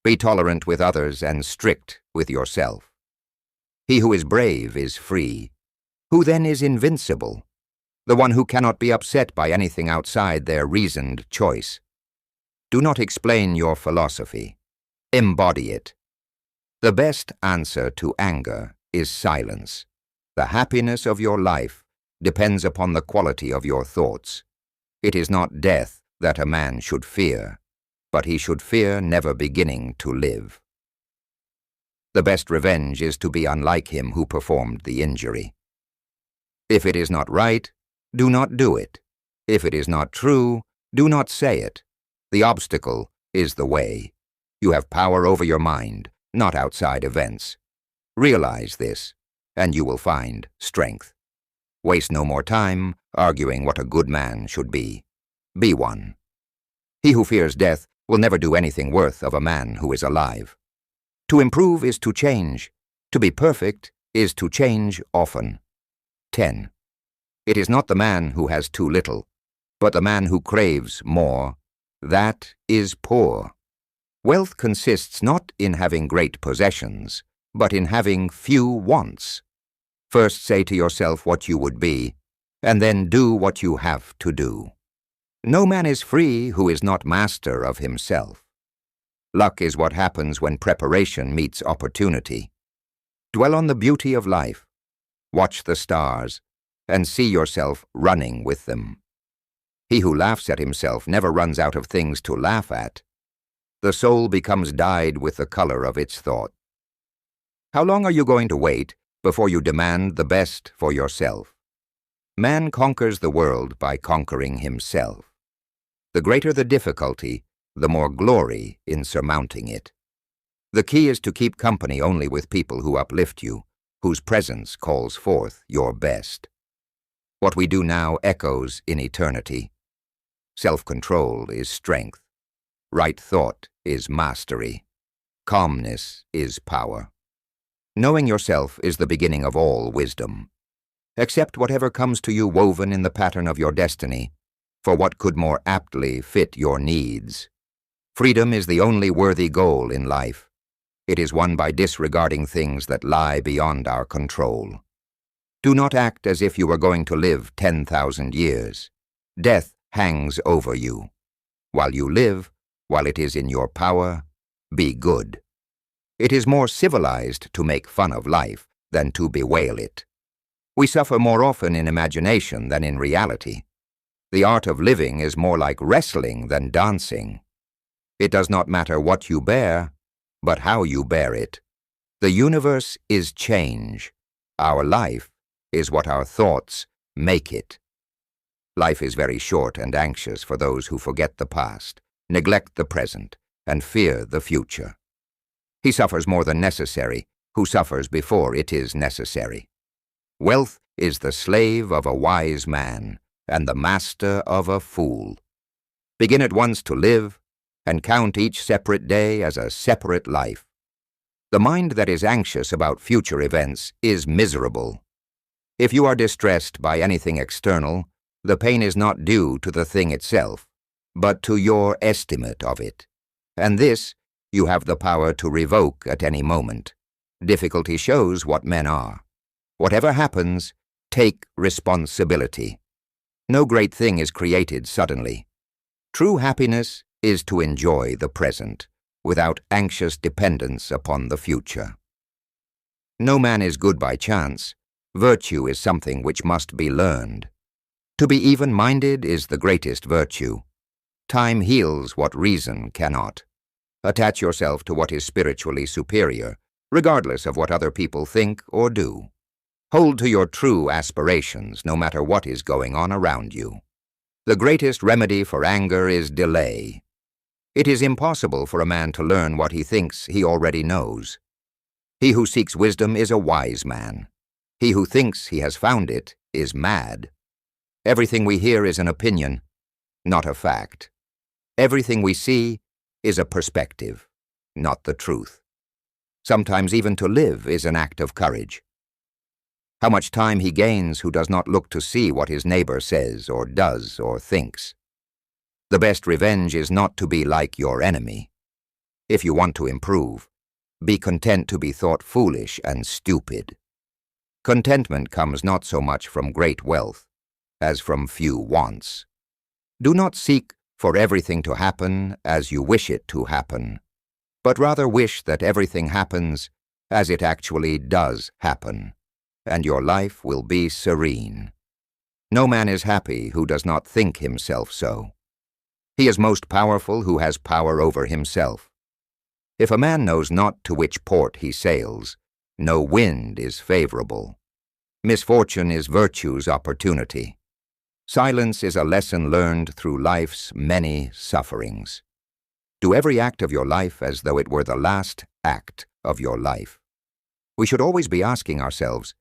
Be tolerant with others and strict with yourself. He who is brave is free. Who then is invincible? The one who cannot be upset by anything outside their reasoned choice. Do not explain your philosophy. Embody it. The best answer to anger is silence. The happiness of your life depends upon the quality of your thoughts. It is not death that a man should fear, but he should fear never beginning to live. The best revenge is to be unlike him who performed the injury. If it is not right, do not do it. If it is not true, do not say it. The obstacle is the way. You have power over your mind, not outside events. Realize this, and you will find strength. Waste no more time arguing what a good man should be. Be one. He who fears death will never do anything worth of a man who is alive. To improve is to change. To be perfect is to change often. 10. It is not the man who has too little, but the man who craves more. That is poor. Wealth consists not in having great possessions, but in having few wants. First say to yourself what you would be, and then do what you have to do. No man is free who is not master of himself. Luck is what happens when preparation meets opportunity. Dwell on the beauty of life. Watch the stars, and see yourself running with them. He who laughs at himself never runs out of things to laugh at. The soul becomes dyed with the color of its thought. How long are you going to wait before you demand the best for yourself? Man conquers the world by conquering himself. The greater the difficulty, the more glory in surmounting it. The key is to keep company only with people who uplift you, whose presence calls forth your best. What we do now echoes in eternity. Self-control is strength. Right thought is mastery. Calmness is power. Knowing yourself is the beginning of all wisdom. Accept whatever comes to you woven in the pattern of your destiny, for what could more aptly fit your needs. Freedom is the only worthy goal in life. It is won by disregarding things that lie beyond our control. Do not act as if you were going to live 10,000 years. Death hangs over you. While you live, while it is in your power, be good. It is more civilized to make fun of life than to bewail it. We suffer more often in imagination than in reality. The art of living is more like wrestling than dancing. It does not matter what you bear, but how you bear it. The universe is change. Our life is what our thoughts make it. Life is very short and anxious for those who forget the past, neglect the present, and fear the future. He suffers more than necessary who suffers before it is necessary. Wealth is the slave of a wise man and the master of a fool. Begin at once to live, and count each separate day as a separate life. The mind that is anxious about future events is miserable. If you are distressed by anything external, the pain is not due to the thing itself, but to your estimate of it. And this you have the power to revoke at any moment. Difficulty shows what men are. Whatever happens, take responsibility. No great thing is created suddenly. True happiness is to enjoy the present, without anxious dependence upon the future. No man is good by chance. Virtue is something which must be learned. To be even-minded is the greatest virtue. Time heals what reason cannot. Attach yourself to what is spiritually superior, regardless of what other people think or do. Hold to your true aspirations, no matter what is going on around you. The greatest remedy for anger is delay. It is impossible for a man to learn what he thinks he already knows. He who seeks wisdom is a wise man. He who thinks he has found it is mad. Everything we hear is an opinion, not a fact. Everything we see is a perspective, not the truth. Sometimes even to live is an act of courage. How much time he gains who does not look to see what his neighbor says or does or thinks. The best revenge is not to be like your enemy. If you want to improve, be content to be thought foolish and stupid. Contentment comes not so much from great wealth as from few wants. Do not seek for everything to happen as you wish it to happen, but rather wish that everything happens as it actually does happen, and your life will be serene. No man is happy who does not think himself so. He is most powerful who has power over himself. If a man knows not to which port he sails, no wind is favorable. Misfortune is virtue's opportunity. Silence is a lesson learned through life's many sufferings. Do every act of your life as though it were the last act of your life. We should always be asking ourselves,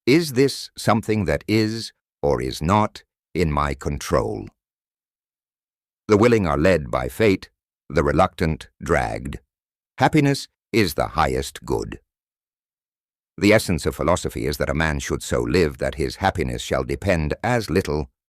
is this something that is or is not in my control? The willing are led by fate, the reluctant dragged. Happiness is the highest good. The essence of philosophy is that a man should so live that his happiness shall depend as little